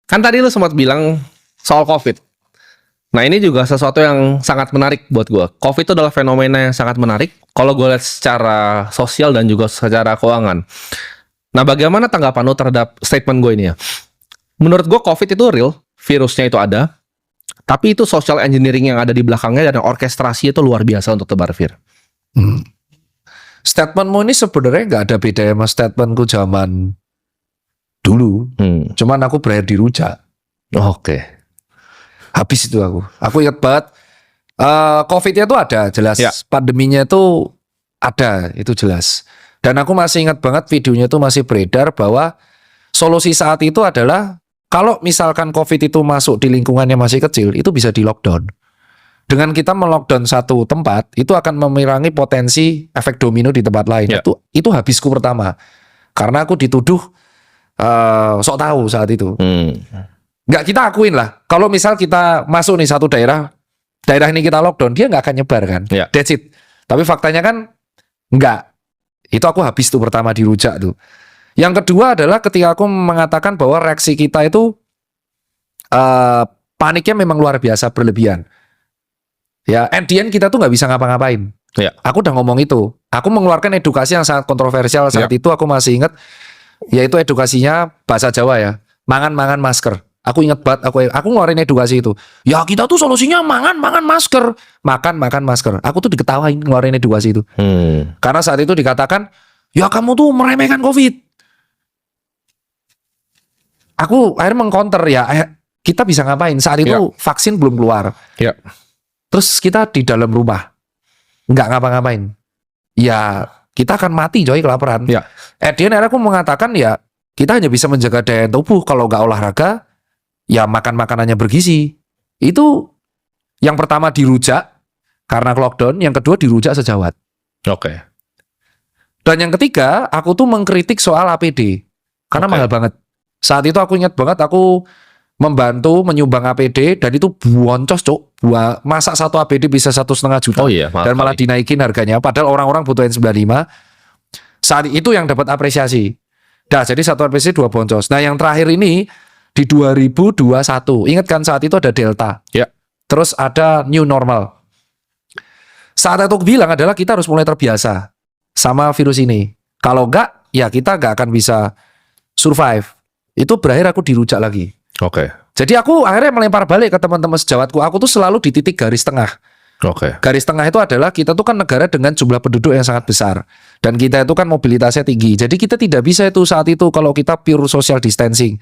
Kan tadi lu sempat bilang soal COVID. Nah ini juga sesuatu yang sangat menarik buat gue. COVID itu adalah fenomena yang sangat menarik. Kalau gue lihat secara sosial dan juga secara keuangan. Nah bagaimana tanggapan lu terhadap statement gue ini ya? Menurut gue COVID itu real, virusnya itu ada. Tapi itu social engineering yang ada di belakangnya dan orkestrasi itu luar biasa untuk tebar vir. Statementmu ini sebenarnya nggak ada beda sama statementku zaman dulu. Cuman aku berakhir di rujak. Oke. Habis itu aku. Aku ingat banget. COVID-nya itu ada jelas. Ya. Pandeminya itu ada, itu jelas. Dan aku masih ingat banget videonya itu masih beredar bahwa solusi saat itu adalah kalau misalkan COVID itu masuk di lingkungannya masih kecil, itu bisa di lockdown. Dengan kita melockdown satu tempat, itu akan mengurangi potensi efek domino di tempat lain. Ya. Itu habisku pertama. Karena aku dituduh sok tahu saat itu. Nggak, kita akuin lah. Kalau misal kita masuk nih satu daerah ini kita lockdown, dia nggak akan nyebar kan. Ya. That's it. Tapi faktanya kan nggak. Itu aku habis tuh pertama di rujak tuh. Yang kedua adalah ketika aku mengatakan bahwa reaksi kita itu paniknya memang luar biasa berlebihan. Ya, at the end kita tuh nggak bisa ngapa-ngapain. Ya. Aku udah ngomong itu. Aku mengeluarkan edukasi yang sangat kontroversial saat itu. Aku masih ingat, yaitu edukasinya bahasa Jawa ya. Mangan masker. Aku ingat banget. Aku ngeluarin edukasi itu. Ya kita tuh solusinya mangan masker. Makan masker. Aku tuh diketawain ngeluarin edukasi itu. Karena saat itu dikatakan, ya kamu tuh meremehkan COVID. Aku akhirnya mengcounter ya. Kita bisa ngapain? Saat itu vaksin belum keluar. Ya. Terus kita di dalam rumah nggak ngapa-ngapain, ya kita akan mati coy kelaparan. Ya. Akhirnya aku mengatakan ya kita hanya bisa menjaga daya tubuh kalau nggak olahraga, ya makan makanannya bergizi. Itu yang pertama dirujak karena lockdown, yang kedua dirujak sejawat. Oke. Dan yang ketiga aku tuh mengkritik soal APD karena mahal banget. Saat itu aku ingat banget aku membantu menyumbang APD dan itu boncos cok. Masa satu APD bisa 1,5 juta. Oh iya, dan malah dinaikin harganya. Padahal orang-orang butuh N95. Saat itu yang dapat apresiasi. Nah jadi satu APD 2 boncos. Nah yang terakhir ini di 2021. Ingat kan saat itu ada Delta. Ya. Terus ada New Normal. Saat itu aku bilang adalah kita harus mulai terbiasa sama virus ini. Kalau enggak ya kita enggak akan bisa survive. Itu berakhir aku dirujak lagi. Oke. Jadi aku akhirnya melempar balik ke teman-teman sejawatku. Aku tuh selalu di titik garis tengah. Oke. Garis tengah itu adalah kita tuh kan negara dengan jumlah penduduk yang sangat besar. Dan kita itu kan mobilitasnya tinggi. Jadi kita tidak bisa itu saat itu kalau kita pure social distancing.